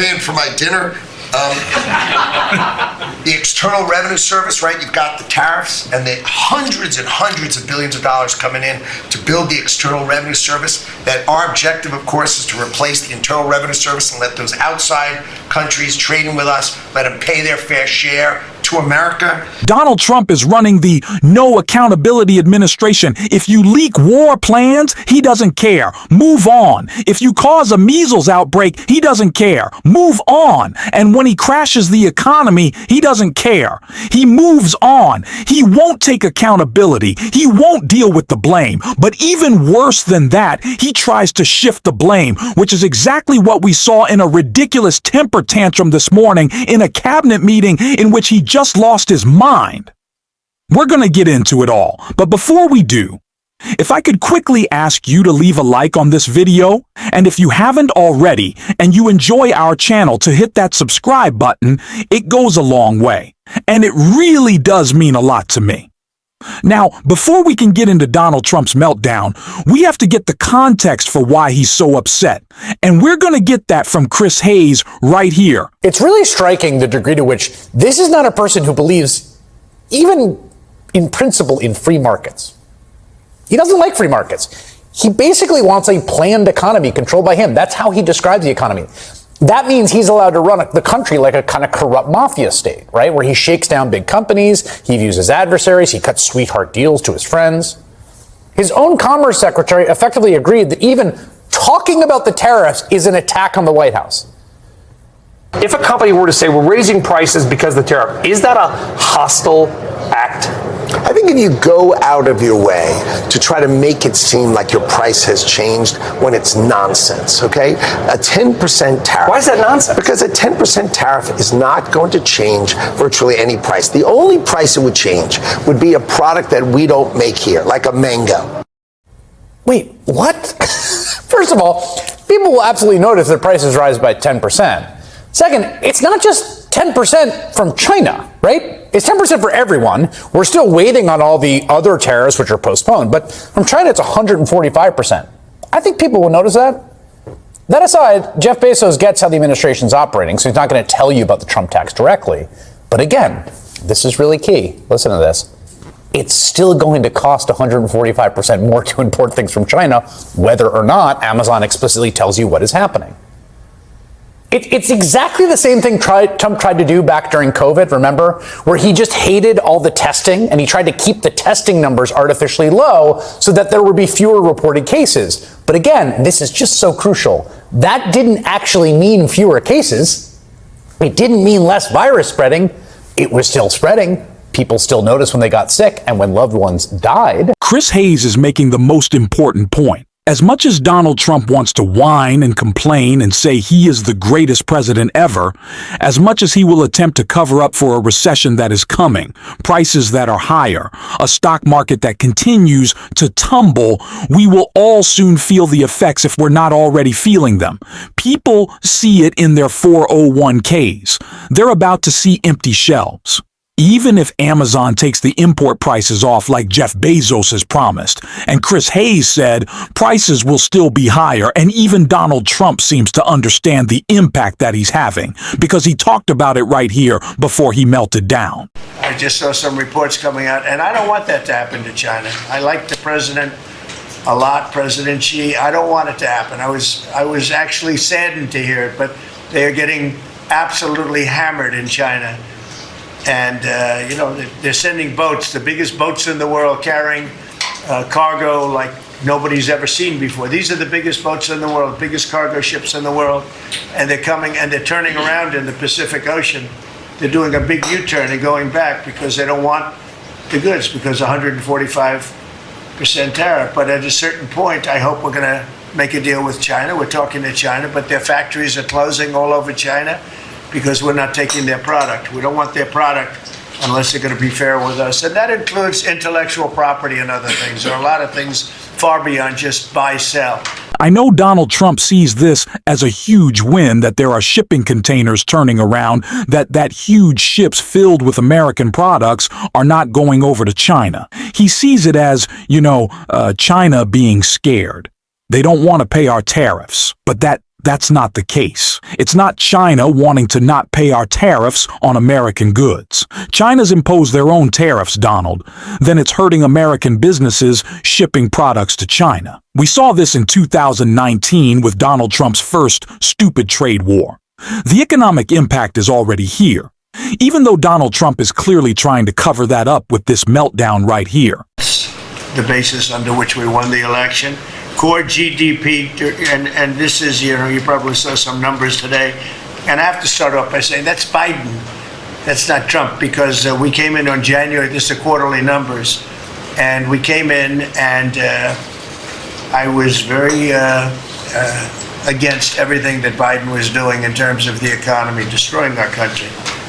paying for my dinner. The External Revenue Service, right? You've got the tariffs and the hundreds and hundreds of billions of dollars coming in to build the External Revenue Service. That our objective, of course, is to replace the Internal Revenue Service and let those outside countries trading with us, let them pay their fair share to America. Donald Trump is running the No Accountability Administration. If you leak war plans, he doesn't care. Move on. If you cause a measles outbreak, he doesn't care. Move on. And when he crashes the economy, he doesn't care. He moves on. He won't take accountability. He won't deal with the blame. But even worse than that, he tries to shift the blame, which is exactly what we saw in a ridiculous temper tantrum this morning in a cabinet meeting in which he just lost his mind. We're going to get into it all, but before we do, if I could quickly ask you to leave a like on this video, and if you haven't already and you enjoy our channel, to hit that subscribe button. It goes a long way, and it really does mean a lot to me. Now, before we can get into Donald Trump's meltdown, we have to get the context for why he's so upset. And we're going to get that from Chris Hayes right here. It's really striking the degree to which this is not a person who believes, even in principle, in free markets. He doesn't like free markets. He basically wants a planned economy controlled by him. That's how he describes the economy. That means he's allowed to run the country like a kind of corrupt mafia state, right? Where he shakes down big companies, he views his adversaries, he cuts sweetheart deals to his friends. His own Commerce Secretary effectively agreed that even talking about the tariffs is an attack on the White House. If a company were to say we're raising prices because of the tariff, is that a hostile act? I think if you go out of your way to try to make it seem like your price has changed when it's nonsense, okay? A 10% tariff. Why is that nonsense? Because a 10% tariff is not going to change virtually any price. The only price it would change would be a product that we don't make here, like a mango. Wait, what? First of all, people will absolutely notice that prices rise by 10%. Second, it's not just 10% from China, right? It's 10% for everyone. We're still waiting on all the other tariffs, which are postponed. But from China, it's 145%. I think people will notice that. That aside, Jeff Bezos gets how the administration's operating, so he's not going to tell you about the Trump tax directly. But again, this is really key. Listen to this. It's still going to cost 145% more to import things from China, whether or not Amazon explicitly tells you what is happening. It's exactly the same thing Trump tried to do back during COVID, remember? Where he just hated all the testing and he tried to keep the testing numbers artificially low so that there would be fewer reported cases. But again, this is just so crucial. That didn't actually mean fewer cases. It didn't mean less virus spreading. It was still spreading. People still noticed when they got sick and when loved ones died. Chris Hayes is making the most important point. As much as Donald Trump wants to whine and complain and say he is the greatest president ever, as much as he will attempt to cover up for a recession that is coming, prices that are higher, a stock market that continues to tumble, we will all soon feel the effects if we're not already feeling them. People see it in their 401ks. They're about to see empty shelves. Even if Amazon takes the import prices off like Jeff Bezos has promised, and Chris Hayes said prices will still be higher, and even Donald Trump seems to understand the impact that he's having, because he talked about it right here before he melted down. I just saw some reports coming out, and I don't want that to happen to China. I like the president a lot, President Xi. I don't want it to happen. I was actually saddened to hear it, but they are getting absolutely hammered in China. And, they're sending boats, the biggest boats in the world, carrying cargo like nobody's ever seen before. These are the biggest boats in the world, biggest cargo ships in the world. And they're coming and they're turning around in the Pacific Ocean. They're doing a big U-turn and going back because they don't want the goods, because 145% tariff. But at a certain point, I hope we're going to make a deal with China. We're talking to China, but their factories are closing all over China, because we're not taking their product. We don't want their product unless they're going to be fair with us. And that includes intellectual property and other things. There are a lot of things far beyond just buy, sell. I know Donald Trump sees this as a huge win, that there are shipping containers turning around, that huge ships filled with American products are not going over to China. He sees it as, China being scared. They don't want to pay our tariffs, but that that's not the case. It's not China wanting to not pay our tariffs on American goods. China's imposed their own tariffs, Donald. Then it's hurting American businesses shipping products to China. We saw this in 2019 with Donald Trump's first stupid trade war. The economic impact is already here, even though Donald Trump is clearly trying to cover that up with this meltdown right here. The basis under which we won the election. Core GDP, and this is, you probably saw some numbers today. And I have to start off by saying that's Biden. That's not Trump, because we came in on January, this is quarterly numbers. And we came in and I was very against everything that Biden was doing in terms of the economy, destroying our country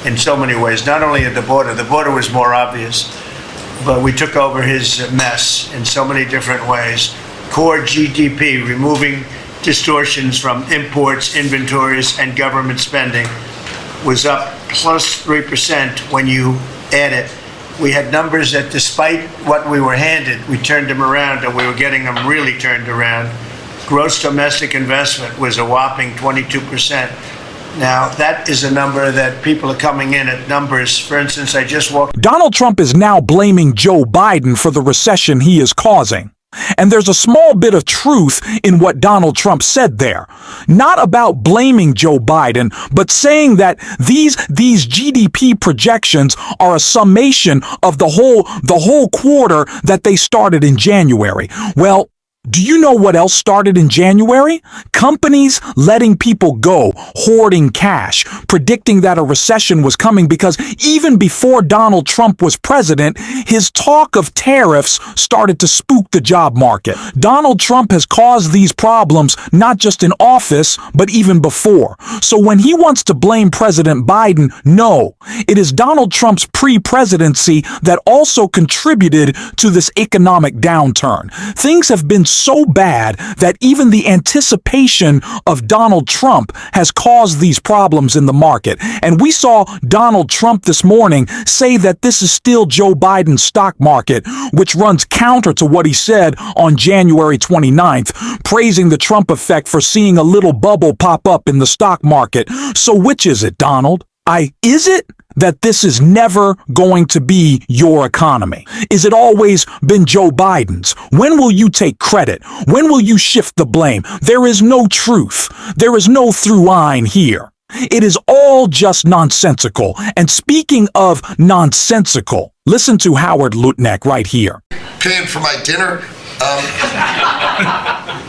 in so many ways. Not only at the border was more obvious, but we took over his mess in so many different ways. Core GDP, removing distortions from imports, inventories, and government spending, was up plus 3% when you add it. We had numbers that despite what we were handed, we turned them around, and we were getting them really turned around. Gross domestic investment was a whopping 22%. Now, that is a number that people are coming in at numbers. For instance, I just walked. Donald Trump is now blaming Joe Biden for the recession he is causing. And there's a small bit of truth in what Donald Trump said there. Not about blaming Joe Biden, but saying that these GDP projections are a summation of the whole quarter that they started in January. Well, do you know what else started in January? Companies letting people go, hoarding cash, predicting that a recession was coming, because even before Donald Trump was president, his talk of tariffs started to spook the job market. Donald Trump has caused these problems not just in office, but even before. So when he wants to blame President Biden, no, it is Donald Trump's pre-presidency that also contributed to this economic downturn. Things have been so bad that even the anticipation of Donald Trump has caused these problems in the market. And we saw Donald Trump this morning say that this is still Joe Biden's stock market, which runs counter to what he said on January 29th, praising the Trump effect for seeing a little bubble pop up in the stock market. So which is it, Donald? Is it that this is never going to be your economy? Is it always been Joe Biden's? When will you take credit? When will you shift the blame? There is no truth. There is no through line here. It is all just nonsensical. And speaking of nonsensical, listen to Howard Lutnick right here. Paying for my dinner.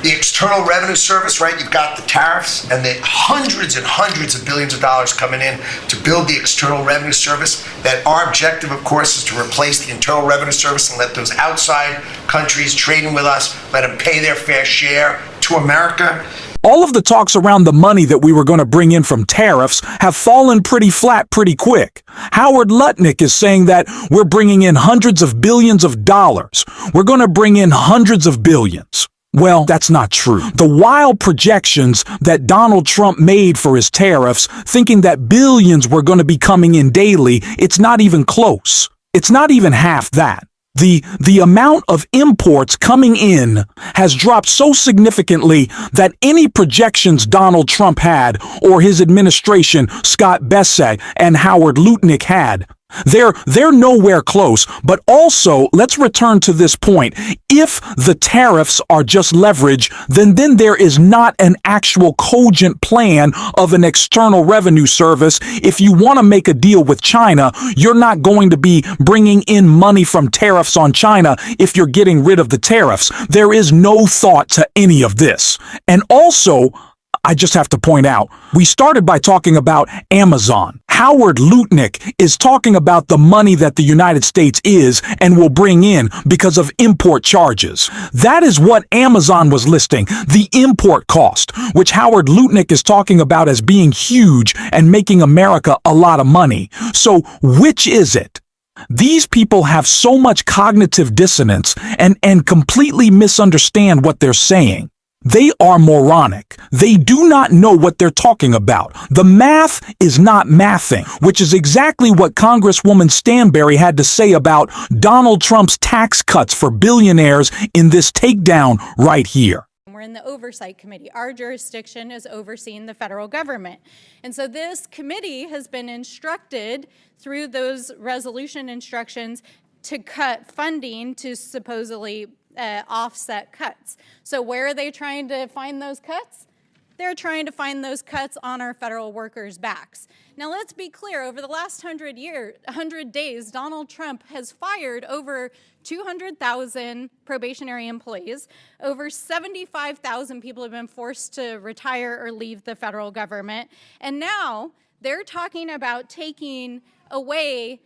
The External Revenue Service, right? You've got the tariffs and the hundreds and hundreds of billions of dollars coming in to build the External Revenue Service. That our objective, of course, is to replace the Internal Revenue Service and let those outside countries trading with us, let them pay their fair share to America. All of the talks around the money that we were going to bring in from tariffs have fallen pretty flat pretty quick. Howard Lutnick is saying that we're bringing in hundreds of billions of dollars. We're going to bring in hundreds of billions. Well, that's not true. The wild projections that Donald Trump made for his tariffs, thinking that billions were going to be coming in daily, it's not even close. It's not even half that. The amount of imports coming in has dropped so significantly that any projections Donald Trump had, or his administration, Scott Bessent and Howard Lutnick had, they're nowhere close. But also, let's return to this point. If the tariffs are just leverage, then there is not an actual cogent plan of an external revenue service. If you want to make a deal with China, you're not going to be bringing in money from tariffs on China if you're getting rid of the tariffs. There is no thought to any of this. And also, I just have to point out, we started by talking about Amazon. Howard Lutnick is talking about the money that the United States is and will bring in because of import charges. That is what Amazon was listing, the import cost, which Howard Lutnick is talking about as being huge and making America a lot of money. So which is it? These people have so much cognitive dissonance and completely misunderstand what they're saying. They are moronic. They do not know what they're talking about. The math is not mathing, which is exactly what Congresswoman Stanberry had to say about Donald Trump's tax cuts for billionaires in this takedown right here. We're in the Oversight Committee. Our jurisdiction is overseeing the federal government. And so this committee has been instructed through those resolution instructions to cut funding to supposedly offset cuts. So where are they trying to find those cuts? They're trying to find those cuts on our federal workers' backs. Now, let's be clear. Over the last 100 days, Donald Trump has fired over 200,000 probationary employees. Over 75,000 people have been forced to retire or leave the federal government. And now they're talking about taking away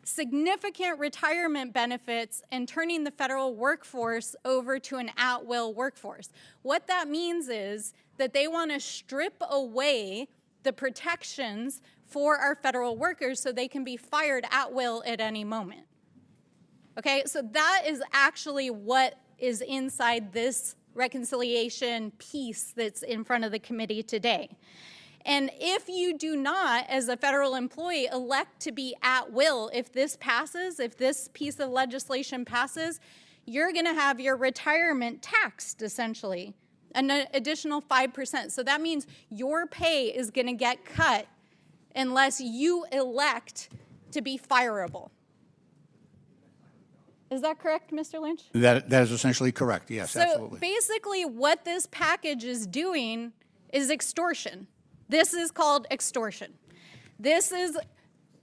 significant retirement benefits and turning the federal workforce over to an at-will workforce. What that means is that they want to strip away the protections for our federal workers so they can be fired at will at any moment. Okay, so that is actually what is inside this reconciliation piece that's in front of the committee today. And if you do not, as a federal employee, elect to be at will, if this passes, if this piece of legislation passes, you're going to have your retirement taxed, essentially, an additional 5%. So that means your pay is going to get cut unless you elect to be fireable. Is that correct, Mr. Lynch? That is essentially correct, yes, absolutely. So basically what this package is doing is extortion. This is called extortion. This is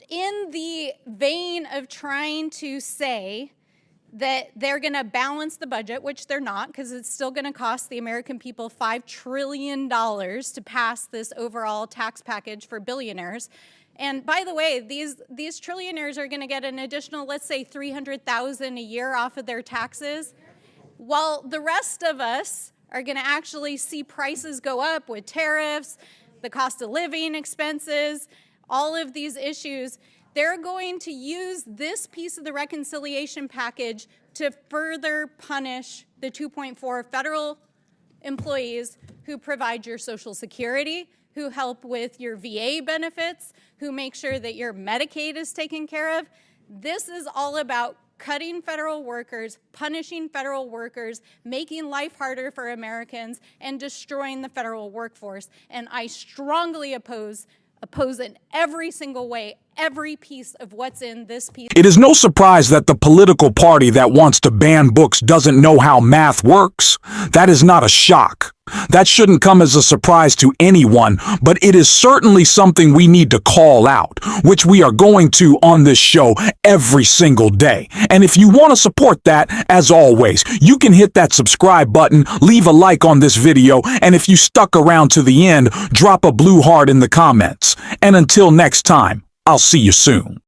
in the vein of trying to say that they're going to balance the budget, which they're not, because it's still going to cost the American people $5 trillion to pass this overall tax package for billionaires. And by the way, these trillionaires are going to get an additional, let's say, $300,000 a year off of their taxes, while the rest of us are going to actually see prices go up with tariffs, the cost of living expenses, all of these issues. They're going to use this piece of the reconciliation package to further punish the 2.4 federal employees who provide your Social Security, who help with your VA benefits, who make sure that your Medicaid is taken care of. This is all about cutting federal workers, punishing federal workers, making life harder for Americans, and destroying the federal workforce. And I strongly oppose in every single way, every piece of what's in this piece. It is no surprise that the political party that wants to ban books doesn't know how math works. That is not a shock. That shouldn't come as a surprise to anyone, but it is certainly something we need to call out, which we are going to on this show every single day. And if you want to support that, as always, you can hit that subscribe button, leave a like on this video, and if you stuck around to the end, drop a blue heart in the comments. And until next time, I'll see you soon.